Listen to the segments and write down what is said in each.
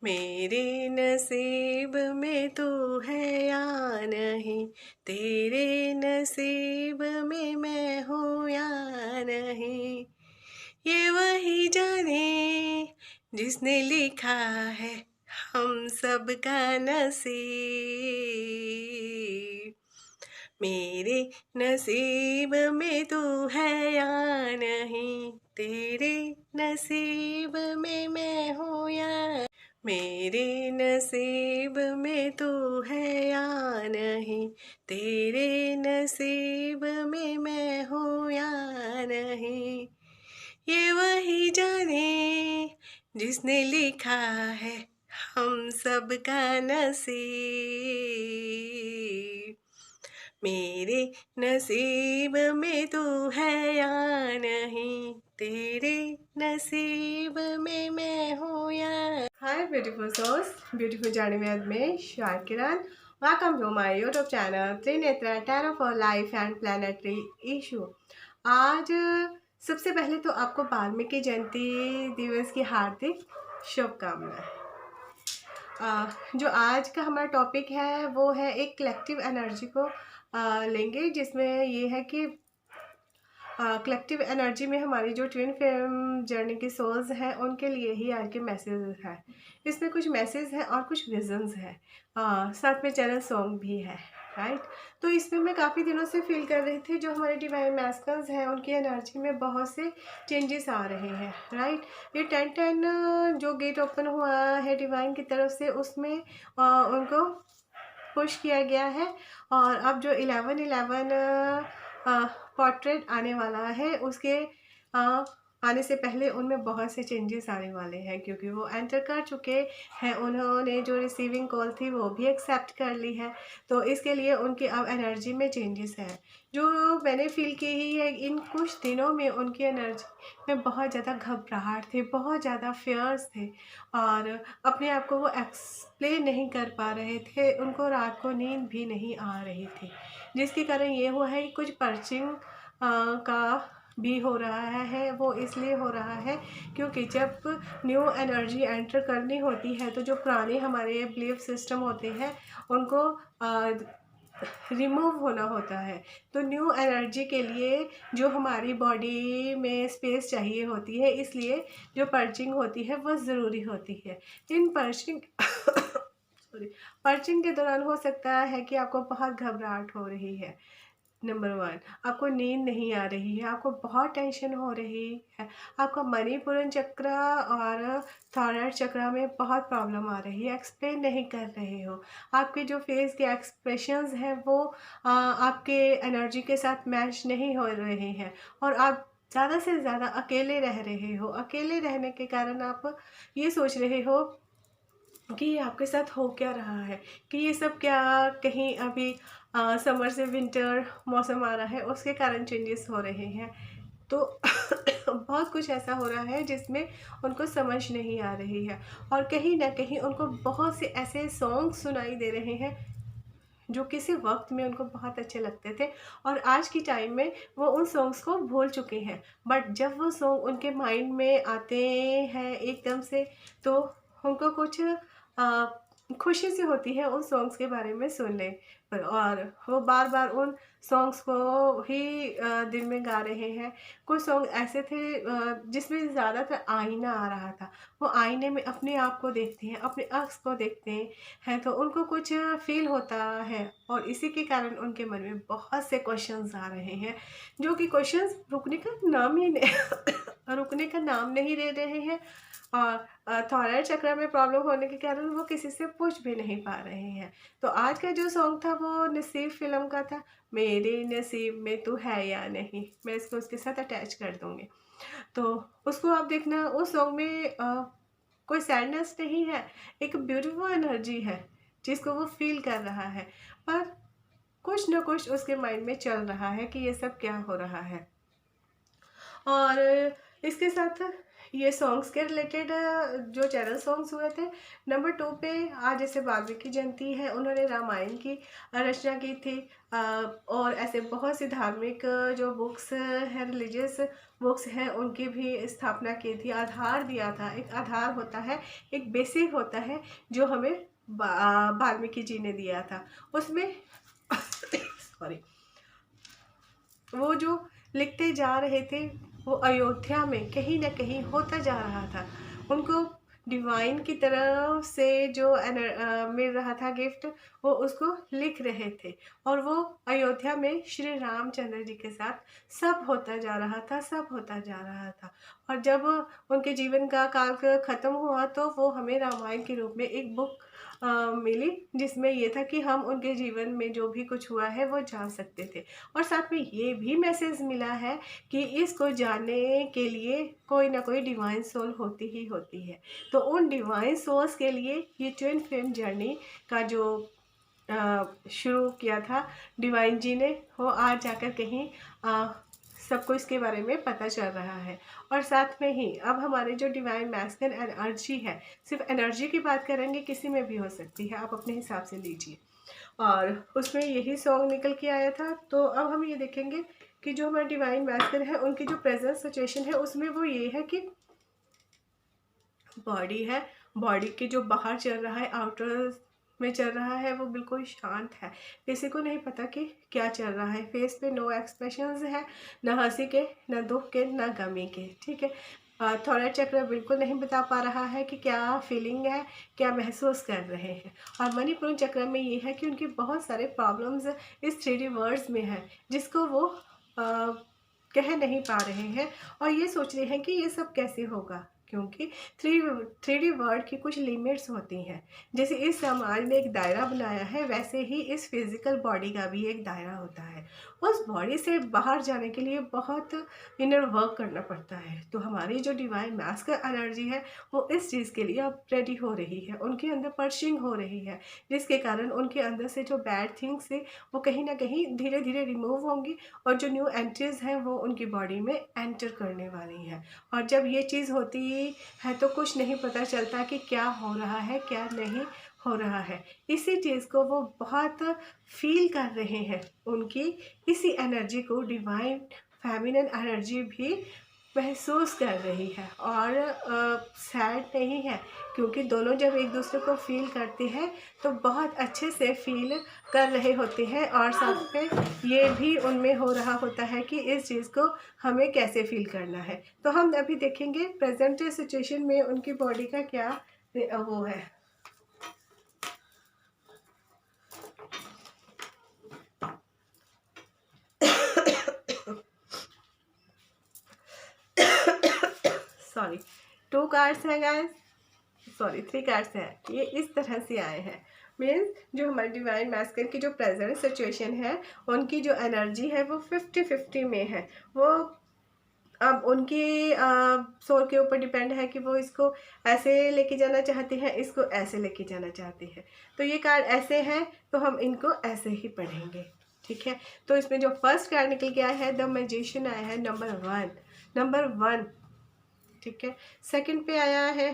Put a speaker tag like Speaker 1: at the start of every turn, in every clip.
Speaker 1: मेरे नसीब में तू है या नहीं, तेरे नसीब में मैं हूँ या नहीं, ये वही जाने जिसने लिखा है हम सब का नसीब। मेरे नसीब में तू है या नहीं, तेरे नसीब में मैं हूँ या, मेरे नसीब में तू है या नहीं, तेरे नसीब में मैं हूँ या नहीं, ये वही जाने जिसने लिखा है हम सब का नसीब। मेरे नसीब में तू है या नहीं, तेरे नसीब में मैं हूँ या। Hi beautiful souls, beautiful journey with me Shakiran. Welcome to my YouTube channel Trinetra tarot for life and planetary issue. आज सबसे पहले तो आपको वाल्मीकि जयंती दिवस की हार्दिक शुभकामनाएं। जो आज का हमारा टॉपिक है वो है एक कलेक्टिव एनर्जी को लेंगे, जिसमें ये है कि कलेक्टिव एनर्जी में हमारी जो ट्विन फ्लेम जर्नी के सोल्स हैं उनके लिए ही आज के मैसेज है। इसमें कुछ मैसेज है और कुछ विजन्स है, साथ में चैनल सॉन्ग भी है, राइट। तो इसमें मैं काफ़ी दिनों से फील कर रही थी जो हमारे डिवाइन मैस्कल्स हैं उनकी एनर्जी में बहुत से चेंजेस आ रहे हैं, राइट। ये 10-10 जो गेट ओपन हुआ है डिवाइन की तरफ से, उसमें उनको पुश किया गया है। और अब जो 11-11 पोर्ट्रेट आने वाला है, उसके आने से पहले उनमें बहुत से चेंजेस आने वाले हैं, क्योंकि वो एंटर कर चुके हैं। उन्होंने जो रिसीविंग कॉल थी वो भी एक्सेप्ट कर ली है, तो इसके लिए उनकी अब एनर्जी में चेंजेस है। जो मैंने फील की ही है, इन कुछ दिनों में उनकी एनर्जी में बहुत ज़्यादा घबराहट थे, बहुत ज़्यादा फियर्स थे, और अपने आप को वो एक्सप्लेन नहीं कर पा रहे थे। उनको रात को नींद भी नहीं आ रही थी, जिसके कारण ये हुआ है कि कुछ पर्चिंग का भी हो रहा है। वो इसलिए हो रहा है क्योंकि जब न्यू एनर्जी एंटर करनी होती है तो जो पुराने हमारे बिलीफ सिस्टम होते हैं उनको रिमूव होना होता है। तो न्यू एनर्जी के लिए जो हमारी बॉडी में स्पेस चाहिए होती है, इसलिए जो पर्चिंग होती है वो ज़रूरी होती है। इन पर्चिंग सॉरी, पर्चिंग के दौरान हो सकता है कि आपको बहुत घबराहट हो रही है। नंबर 1, आपको नींद नहीं आ रही है, आपको बहुत टेंशन हो रही है, आपका मणिपुरन चक्र और थायराइड चक्र में बहुत प्रॉब्लम आ रही है, एक्सप्लेन नहीं कर रहे हो, आपके जो फेस के एक्सप्रेशंस हैं वो आपके एनर्जी के साथ मैच नहीं हो रहे हैं, और आप ज़्यादा से ज़्यादा अकेले रह रहे हो। अकेले रहने के कारण आप ये सोच रहे हो कि ये आपके साथ हो क्या रहा है, कि ये सब क्या कहीं अभी समर से विंटर मौसम आ रहा है उसके कारण चेंजेस हो रहे हैं। तो बहुत कुछ ऐसा हो रहा है जिसमें उनको समझ नहीं आ रही है, और कहीं ना कहीं उनको बहुत से ऐसे सॉन्ग सुनाई दे रहे हैं जो किसी वक्त में उनको बहुत अच्छे लगते थे, और आज की टाइम में वो उन सॉन्ग्स को भूल चुके हैं। बट जब वो सॉन्ग उनके माइंड में आते हैं एकदम से, तो उनको कुछ खुशी सी होती है उन सॉन्ग्स के बारे में सुनने पर, और वो बार बार उन सॉन्ग्स को ही दिल में गा रहे हैं। कुछ सॉन्ग ऐसे थे जिसमें ज़्यादातर आईना आ रहा था, वो आईने में अपने आप को देखते हैं, अपने अक्स को देखते हैं, तो उनको कुछ फील होता है, और इसी के कारण उनके मन में बहुत से क्वेश्चंस आ रहे हैं, जो कि क्वेश्चंस रुकने का नाम ही नहीं रुकने का नाम नहीं ले रहे हैं। और थायराइड चक्र में प्रॉब्लम होने के कारण वो किसी से पूछ भी नहीं पा रहे हैं। तो आज का जो सॉन्ग था वो नसीब फिल्म का था, मेरे नसीब में तू है या नहीं। मैं इसको उसके साथ अटैच कर दूँगी, तो उसको आप देखना। उस सॉन्ग में कोई सैडनेस नहीं है, एक ब्यूटीफुल एनर्जी है जिसको वो फील कर रहा है, पर कुछ ना कुछ उसके माइंड में चल रहा है कि ये सब क्या हो रहा है। और इसके साथ ये सॉन्ग्स के रिलेटेड जो चैनल सॉन्ग्स हुए थे। नंबर 2 पे आज जैसे वाल्मीकि जयंती है, उन्होंने रामायण की रचना की थी। और ऐसे बहुत सी धार्मिक जो बुक्स हैं, रिलीजियस बुक्स हैं, उनकी भी स्थापना की थी। आधार दिया था, एक आधार होता है, एक बेसिक होता है जो हमें वाल्मीकि जी ने दिया था। उसमें सॉरी, वो जो लिखते जा रहे थे वो अयोध्या में कहीं ना कहीं होता जा रहा था। उनको डिवाइन की तरफ से जो मिल रहा था गिफ्ट, वो उसको लिख रहे थे। और वो अयोध्या में श्री रामचंद्र जी के साथ सब होता जा रहा था, सब होता जा रहा था। और जब उनके जीवन का काल खत्म हुआ तो वो हमें रामायण के रूप में एक बुक मिली, जिसमें ये था कि हम उनके जीवन में जो भी कुछ हुआ है वो जान सकते थे। और साथ में ये भी मैसेज मिला है कि इसको जानने के लिए कोई ना कोई डिवाइन सोल होती ही होती है। तो उन डिवाइन सोल्स के लिए ये ट्विन फ्लेम जर्नी का जो शुरू किया था डिवाइन जी ने, वो आज जाकर कहीं सबको इसके बारे में पता चल रहा है। और साथ में ही अब हमारे जो डिवाइन मैस्कुलिन एनर्जी है, सिर्फ एनर्जी की बात करेंगे, किसी में भी हो सकती है, आप अपने हिसाब से लीजिए। और उसमें यही सॉन्ग निकल के आया था। तो अब हम ये देखेंगे कि जो हमारे डिवाइन मैस्कुलिन है, उनकी जो प्रेजेंट सिचुएशन है उसमें वो ये है कि बॉडी है, बॉडी के जो बाहर चल रहा है, आउटर में चल रहा है, वो बिल्कुल शांत है। किसी को नहीं पता कि क्या चल रहा है। फेस पे नो एक्सप्रेशंस है, ना हंसी के, ना दुख के, ना गमी के। ठीक है। थॉयराइड चक्र बिल्कुल नहीं बता पा रहा है कि क्या फीलिंग है, क्या महसूस कर रहे हैं। और मणिपुर चक्र में ये है कि उनके बहुत सारे प्रॉब्लम्स इस 3D वर्ड्स में है, जिसको वो कह नहीं पा रहे हैं। और ये सोच रहे हैं कि ये सब कैसे होगा, क्योंकि 3D वर्ड की कुछ लिमिट्स होती हैं। जैसे इस समाज ने एक दायरा बनाया है, वैसे ही इस फिजिकल बॉडी का भी एक दायरा होता है। उस बॉडी से बाहर जाने के लिए बहुत इनर वर्क करना पड़ता है। तो हमारी जो डिवाइन मैस्कुलिन एनर्जी है, वो इस चीज़ के लिए अब रेडी हो रही है। उनके अंदर पर्शिंग हो रही है, जिसके कारण उनके अंदर से जो बैड थिंग्स है वो कहीं ना कहीं धीरे धीरे रिमूव होंगी, और जो न्यू एंट्रीज हैं वो उनकी बॉडी में एंटर करने वाली हैं। और जब ये चीज़ होती है तो कुछ नहीं पता चलता कि क्या हो रहा है, क्या नहीं हो रहा है। इसी चीज़ को वो बहुत फील कर रहे हैं। उनकी इसी एनर्जी को डिवाइन फेमिनिन एनर्जी भी महसूस कर रही है। और सैड नहीं है, क्योंकि दोनों जब एक दूसरे को फील करते हैं तो बहुत अच्छे से फील कर रहे होते हैं। और साथ में ये भी उनमें हो रहा होता है कि इस चीज़ को हमें कैसे फील करना है। तो हम अभी देखेंगे प्रेजेंट सिचुएशन में उनकी बॉडी का क्या वो है। सॉरी, 2 कार्ड्स हैं गाइस, सॉरी 3 कार्ड्स हैं। ये इस तरह से आए हैं। मीन्स जो हमारे डिवाइन मैस्कुलिन की जो प्रेजेंट सिचुएशन है, उनकी जो एनर्जी है वो 50-50 में है। वो अब उनकी सोल के ऊपर डिपेंड है कि वो इसको ऐसे लेके जाना चाहते हैं, इसको ऐसे लेके जाना चाहते हैं। तो ये कार्ड ऐसे हैं तो हम इनको ऐसे ही पढ़ेंगे। ठीक है। तो इसमें जो फर्स्ट कार्ड निकल के आया है, द मैजिशियन आया है, नंबर 1। ठीक है। सेकंड पे आया है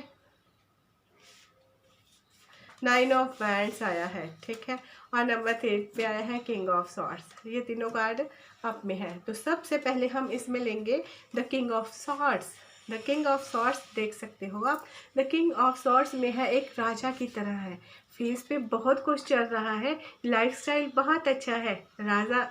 Speaker 1: 9 ऑफ वैंड्स आया है। ठीक है। और नंबर 3 पे आया है किंग ऑफ सॉर्ड्स। ये तीनों कार्ड अप में है। तो सबसे पहले हम इसमें लेंगे the king of swords. The king of swords देख सकते हो आप। द किंग ऑफ सॉर्ड्स में है, एक राजा की तरह है। फेस पे बहुत कुछ चल रहा है, लाइफस्टाइल बहुत अच्छा है। राजा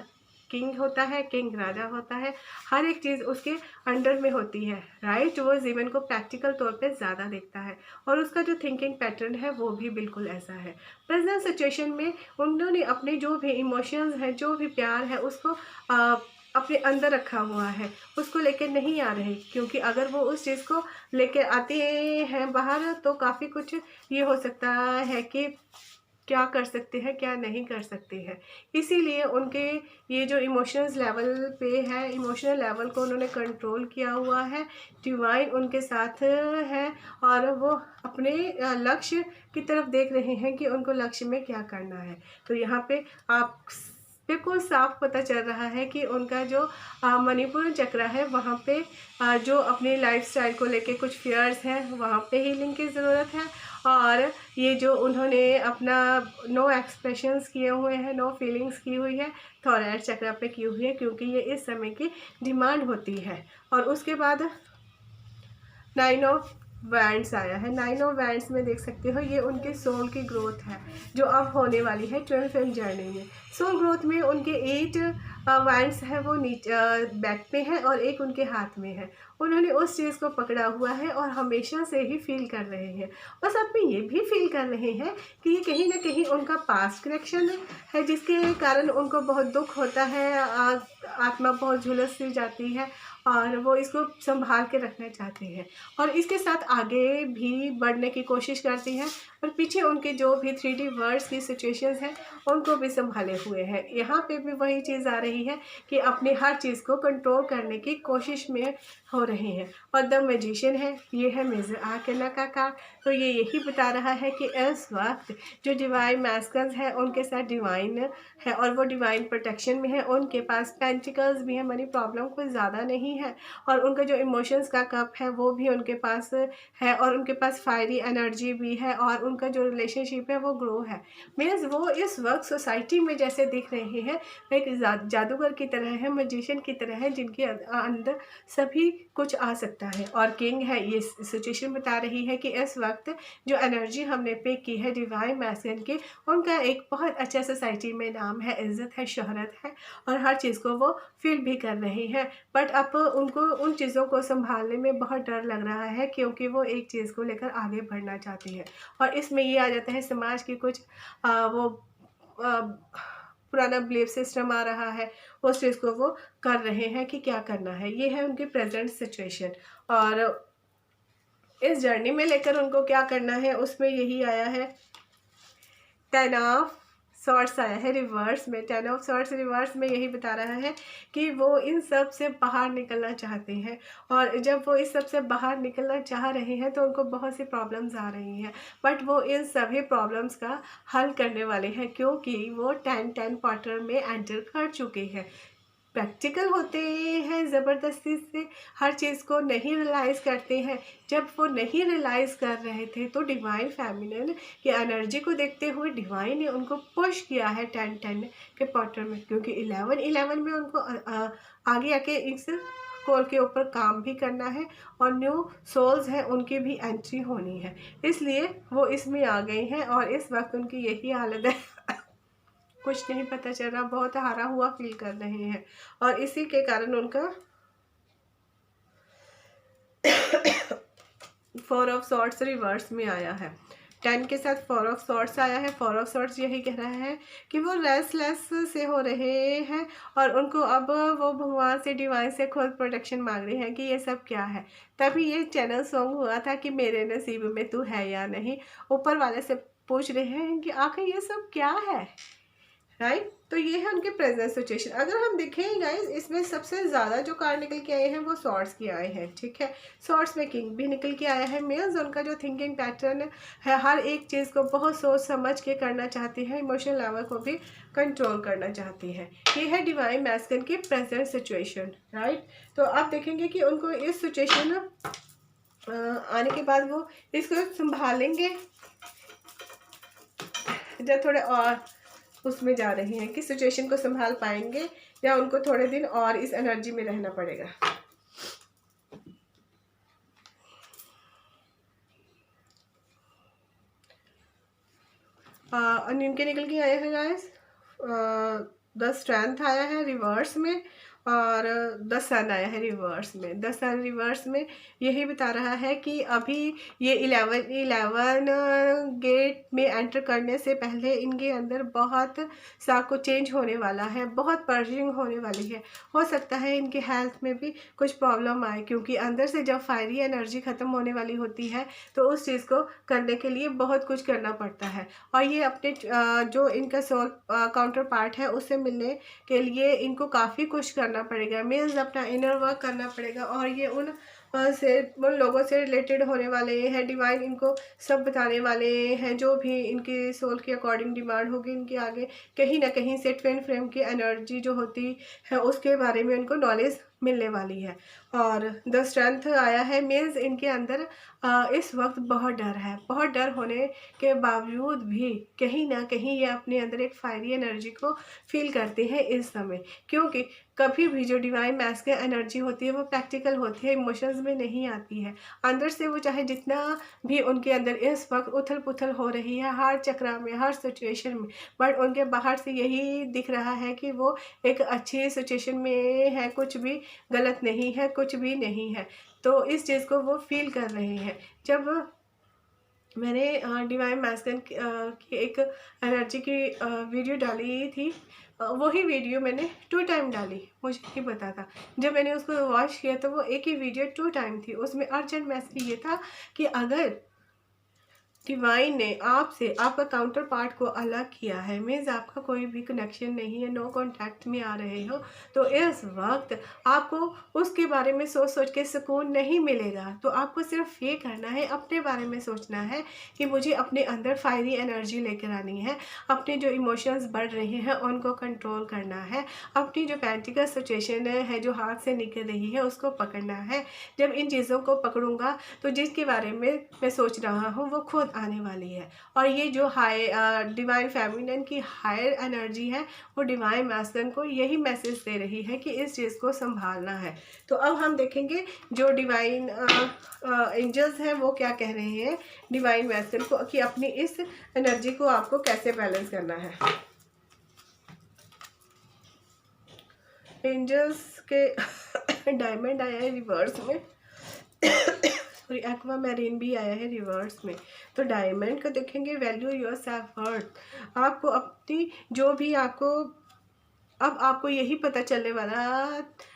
Speaker 1: किंग होता है, किंग राजा होता है, हर एक चीज़ उसके अंडर में होती है। राइट। वो जीवन को प्रैक्टिकल तौर पे ज़्यादा देखता है, और उसका जो थिंकिंग पैटर्न है वो भी बिल्कुल ऐसा है। प्रेजेंट सिचुएशन में उन्होंने अपने जो भी इमोशंस हैं, जो भी प्यार है, उसको अपने अंदर रखा हुआ है, उसको लेकर नहीं आ रहे। क्योंकि अगर वो उस चीज़ को लेकर आते हैं बाहर तो काफ़ी कुछ ये हो सकता है कि क्या कर सकते हैं, क्या नहीं कर सकते हैं। इसीलिए उनके ये जो इमोशंस लेवल पे है, इमोशनल लेवल को उन्होंने कंट्रोल किया हुआ है। डिवाइन उनके साथ है, और वो अपने लक्ष्य की तरफ देख रहे हैं कि उनको लक्ष्य में क्या करना है। तो यहाँ पे आप बिल्कुल साफ पता चल रहा है कि उनका जो मणिपुर चक्र है वहाँ पे जो अपनी लाइफस्टाइल को लेके कुछ फियर्स हैं वहाँ पे हीलिंग की ज़रूरत है। और ये जो उन्होंने अपना नो एक्सप्रेशंस किए हुए हैं, नो फीलिंग्स की हुई है, थॉयराइड चक्र पे की हुई है, क्योंकि ये इस समय की डिमांड होती है। और उसके बाद 9 ऑफ वैंड्स आया है। 9 ऑफ वैंड्स में देख सकते हो ये उनके सोल की ग्रोथ है जो अब होने वाली है 12 फिल्म जर्नी में। सोल ग्रोथ में उनके 8 वैंड्स है, वो नीचे बैक पे है और एक उनके हाथ में है। उन्होंने उस चीज़ को पकड़ा हुआ है और हमेशा से ही फील कर रहे हैं। और साथ में ये भी फील कर रहे हैं कि ये कहीं ना कहीं उनका पास्ट कनेक्शन है, जिसके कारण उनको बहुत दुख होता है, आत्मा बहुत झुलस सी जाती है और वो इसको संभाल के रखना चाहते हैं और इसके साथ आगे भी बढ़ने की कोशिश करती हैं। और पीछे उनके जो भी 3D वर्ड्स की सिचुएशंस हैं उनको भी संभाले हुए हैं। यहाँ पे भी वही चीज़ आ रही है कि अपने हर चीज़ को कंट्रोल करने की कोशिश में हो रहे हैं। और द मैजिशियन है, ये है मेजर आर्कना का कार्ड। तो ये यही बता रहा है कि इस वक्त जो डिवाइन मैस्कल्स है उनके साथ डिवाइन है और वो डिवाइन प्रोटेक्शन में है। उनके पास पेंटिकल्स भी है, मनी प्रॉब्लम कोई ज़्यादा नहीं है और उनका जो इमोशंस का कप है वो भी उनके पास है और उनके पास फायरी एनर्जी भी है और उनका जो रिलेशनशिप है वो ग्रो है। मीन्स वो इस वक्त सोसाइटी में जैसे दिख रहे हैं एक जादूगर की तरह है, मैजिशियन की तरह है, जिनके अंदर सभी कुछ आ सकता है। और किंग है, ये सिचुएशन बता रही है कि इस वक्त जो एनर्जी हमने पे की है डिवाइन मैस्कुलिन की, उनका एक बहुत अच्छा सोसाइटी में नाम है, इज्जत है, शोहरत है और हर चीज़ को वो फील भी कर रहे हैं। बट अब उनको उन चीज़ों को संभालने में बहुत डर लग रहा है क्योंकि वो एक चीज़ को लेकर आगे बढ़ना चाहती है। और इसमें ये आ जाता है समाज की कुछ वो पुराना बिलीफ सिस्टम आ रहा है, उस चीज़ को वो कर रहे हैं कि क्या करना है। ये है उनकी प्रेजेंट सिचुएशन और इस जर्नी में लेकर उनको क्या करना है उसमें यही आया है। 10 ऑफ सॉर्ड्स आया है रिवर्स में। 10 ऑफ सॉर्ड्स रिवर्स में यही बता रहा है कि वो इन सब से बाहर निकलना चाहते हैं और जब वो इस सब से बाहर निकलना चाह रहे हैं तो उनको बहुत सी प्रॉब्लम्स आ रही हैं, बट वो इन सभी प्रॉब्लम्स का हल करने वाले हैं क्योंकि वो 10-10 क्वार्टर में एंटर कर चुके हैं। प्रैक्टिकल होते हैं, ज़बरदस्ती से हर चीज़ को नहीं रियलाइज़ करते हैं। जब वो नहीं रियलाइज़ कर रहे थे तो डिवाइन फेमिनिन की एनर्जी को देखते हुए डिवाइन ने उनको पुश किया है 10-10 के क्वार्टर में, क्योंकि 11-11 में उनको आगे आके इस कोर के ऊपर काम भी करना है और न्यू सोल्स हैं उनकी भी एंट्री होनी है, इसलिए वो इसमें आ गए हैं और इस वक्त उनकी यही हालत है। कुछ नहीं पता चल रहा, बहुत हारा हुआ फील कर रहे हैं और इसी के कारण उनका 4 ऑफ सॉर्ड्स रिवर्स में आया है। 10 के साथ 4 ऑफ सॉर्ड्स आया है। 4 ऑफ सॉर्ड्स यही कह रहा है कि वो रेस्टलेस से हो रहे हैं और उनको अब वो भगवान से डिवाइन से खुद प्रोटेक्शन मांग रहे हैं कि ये सब क्या है। तभी ये चैनल सॉन्ग हुआ था कि मेरे नसीब में तू है या नहीं। ऊपर वाले से पूछ रहे हैं कि आखिर ये सब क्या है, राइट। तो ये है उनके प्रेजेंट सिचुएशन। अगर हम देखें गाइज, इसमें सबसे ज़्यादा जो कार्ड निकल के आए हैं वो सॉर्ड्स के आए हैं, ठीक है। सॉर्ड्स में किंग भी निकल के आया है। मीन्स उनका जो थिंकिंग पैटर्न है हर एक चीज़ को बहुत सोच समझ के करना चाहती है, इमोशनल लेवल को भी कंट्रोल करना चाहती है। ये है डिवाइन मैस्कुलिन की प्रेजेंट सिचुएशन, राइट। तो आप देखेंगे कि उनको इस सिचुएशन आने के बाद वो इसको संभालेंगे जब थोड़े और उसमें जा रहे हैं कि सिचुएशन को संभाल पाएंगे या उनको थोड़े दिन और इस एनर्जी में रहना पड़ेगा। और इनके निकल के आया है गाइस, द स्ट्रेंथ आया है रिवर्स में और द सन आया है रिवर्स में। द सन रिवर्स में यही बता रहा है कि अभी ये 11 गेट में एंटर करने से पहले इनके अंदर बहुत सा कुछ चेंज होने वाला है, बहुत पर्जिंग होने वाली है। हो सकता है इनके हेल्थ में भी कुछ प्रॉब्लम आए क्योंकि अंदर से जब फायरी एनर्जी ख़त्म होने वाली होती है तो उस चीज़ को करने के लिए बहुत कुछ करना पड़ता है और ये अपने जो इनका सोल काउंटर पार्ट है उससे मिलने के लिए इनको काफ़ी कुछ करना पड़ेगा। मीन्स अपना इनर वर्क करना पड़ेगा और ये उन से उन लोगों से रिलेटेड होने वाले हैं। डिवाइन इनको सब बताने वाले हैं, जो भी इनकी सोल के अकॉर्डिंग डिमांड होगी इनके आगे, कहीं ना कहीं से ट्विन फ्लेम की एनर्जी जो होती है उसके बारे में उनको नॉलेज मिलने वाली है। और द स्ट्रेंथ आया है, मीन्स इनके अंदर इस वक्त बहुत डर है। बहुत डर होने के बावजूद भी कहीं ना कहीं ये अपने अंदर एक फायरी एनर्जी को फील करते हैं इस समय, क्योंकि कभी भी जो डिवाइन मैस्कुलिन एनर्जी होती है वो प्रैक्टिकल होती है, इमोशंस में नहीं आती है। अंदर से वो चाहे जितना भी उनके अंदर इस वक्त उथल पुथल हो रही है हर चक्रा में, हर सिचुएशन में, बट उनके बाहर से यही दिख रहा है कि वो एक अच्छी सिचुएशन में है, कुछ भी गलत नहीं है, कुछ भी नहीं है। तो इस चीज़ को वो फील कर रहे हैं। जब मैंने डिवाइन मैस्कुलिन की एक एनर्जी की वीडियो डाली थी, वही वीडियो मैंने 2 टाइम डाली, मुझे नहीं पता था। जब मैंने उसको वॉच किया तो वो एक ही वीडियो 2 टाइम थी। उसमें अर्जेंट मैसेज ये था कि अगर डिवाइन ने आपसे आपका काउंटर पार्ट को अलग किया है, मीन्स आपका कोई भी कनेक्शन नहीं है, नो कॉन्टैक्ट में आ रहे हो, तो इस वक्त आपको उसके बारे में सोच सोच के सुकून नहीं मिलेगा। तो आपको सिर्फ ये करना है, अपने बारे में सोचना है कि मुझे अपने अंदर फायरी एनर्जी लेकर आनी है, अपने जो इमोशंस बढ़ रहे हैं उनको कंट्रोल करना है, अपनी जो प्रैक्टिकल सिचुएशन है जो हाथ से निकल रही है उसको पकड़ना है। जब इन चीज़ों को पकड़ूंगा तो जिसके बारे में मैं सोच रहा हूँ वो खुद आने वाली है। और ये जो हाई डिवाइन फेमिनिन की हायर एनर्जी है वो डिवाइन मैस्कुलिन को यही मैसेज दे रही है कि इस चीज़ को संभालना है। तो अब हम देखेंगे जो डिवाइन एंजल्स हैं वो क्या कह रहे हैं डिवाइन मैस्कुलिन को कि अपनी इस एनर्जी को आपको कैसे बैलेंस करना है। एंजल्स के डायमंड आया है रिवर्स में और एक्वा मैरीन भी आया है रिवर्स में। तो डायमंड का देखेंगे, वैल्यू योर सेल्फ वर्थ। आपको अपनी जो भी अब आपको यही पता चलने वाला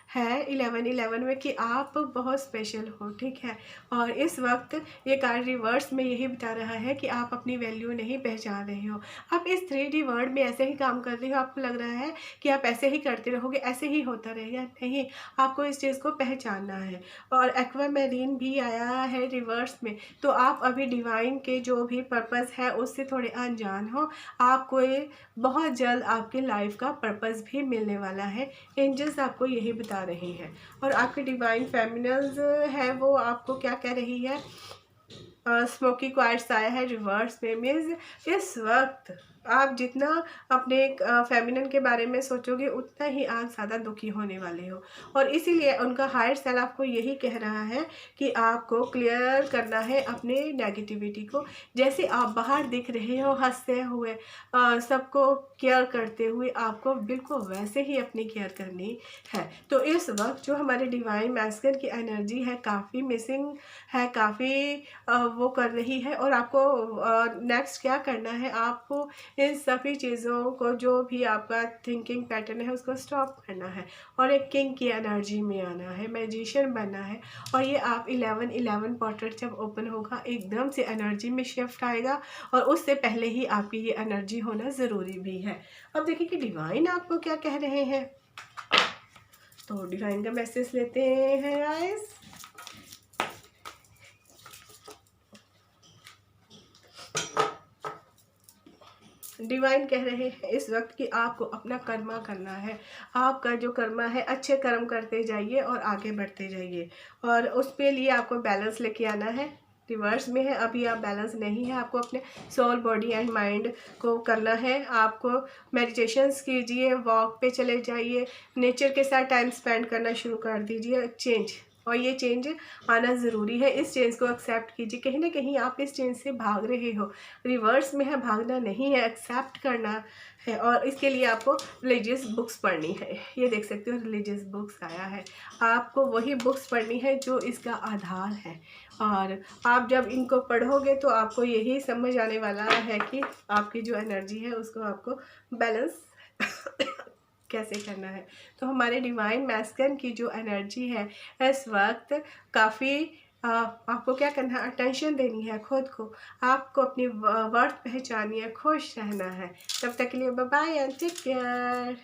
Speaker 1: है 11/11 में कि आप बहुत स्पेशल हो, ठीक है। और इस वक्त ये कार्ड रिवर्स में यही बता रहा है कि आप अपनी वैल्यू नहीं पहचान रहे हो। आप इस 3D वर्ल्ड में ऐसे ही काम कर रहे हो, आपको लग रहा है कि आप ऐसे ही करते रहोगे, ऐसे ही होता रहेगा, नहीं, आपको इस चीज़ को पहचानना है। और एक्वा मैरीन भी आया है रिवर्स में, तो आप अभी डिवाइन के जो भी पर्पस है उससे थोड़े अनजान हो। आपको ये बहुत जल्द आपके लाइफ का पर्पस भी मिलने वाला है, एंजल्स आपको यही बता रही हैं। और आपके डिवाइन फेमिनल्स है वो आपको क्या कह रही है, स्मोकी क्वाइट्स आया है रिवर्स में, मीन्स इस वक्त आप जितना अपने फेमिनिन के बारे में सोचोगे उतना ही आप ज़्यादा दुखी होने वाले हो। और इसीलिए उनका हायर सेल आपको यही कह रहा है कि आपको क्लियर करना है अपने नेगेटिविटी को। जैसे आप बाहर दिख रहे हो हंसते हुए, सबको केयर करते हुए, आपको बिल्कुल वैसे ही अपनी केयर करनी है। तो इस वक्त जो हमारे डिवाइन मैस्कुलिन की एनर्जी है काफ़ी मिसिंग है, काफ़ी वो कर रही है। और आपको नेक्स्ट क्या करना है, आपको इन सभी चीज़ों को जो भी आपका थिंकिंग पैटर्न है उसको स्टॉप करना है और एक किंग की एनर्जी में आना है, मैजिशियन बनना है। और ये आप 11/11 पोर्ट्रेट जब ओपन होगा एकदम से एनर्जी में शिफ्ट आएगा, और उससे पहले ही आपकी ये एनर्जी होना ज़रूरी भी है। अब देखिए कि डिवाइन आपको क्या कह रहे हैं। तो डिवाइन का मैसेज लेते हैं गाइस। डिवाइन कह रहे हैं इस वक्त कि आपको अपना कर्मा करना है। आपका जो कर्मा है अच्छे कर्म करते जाइए और आगे बढ़ते जाइए, और उसके लिए आपको बैलेंस लेके आना है। रिवर्स में है, अभी आप बैलेंस नहीं है, आपको अपने सोल, बॉडी एंड माइंड को करना है। आपको मेडिटेशंस कीजिए, वॉक पे चले जाइए, नेचर के साथ टाइम स्पेंड करना शुरू कर दीजिए। चेंज, और ये चेंज आना ज़रूरी है, इस चेंज को एक्सेप्ट कीजिए। कहीं ना कहीं आप इस चेंज से भाग रहे हो, रिवर्स में है, भागना नहीं है, एक्सेप्ट करना है। और इसके लिए आपको रिलीजियस बुक्स पढ़नी है। ये देख सकते हो रिलीजियस बुक्स आया है, आपको वही बुक्स पढ़नी है जो इसका आधार है। और आप जब इनको पढ़ोगे तो आपको यही समझ आने वाला है कि आपकी जो एनर्जी है उसको आपको बैलेंस कैसे करना है। तो हमारे डिवाइन मैस्कुलिन की जो एनर्जी है इस वक्त काफ़ी आपको क्या करना है, अटेंशन देनी है खुद को, आपको अपनी वर्थ पहचानी है, खुश रहना है। तब तक के लिए bye bye and take care.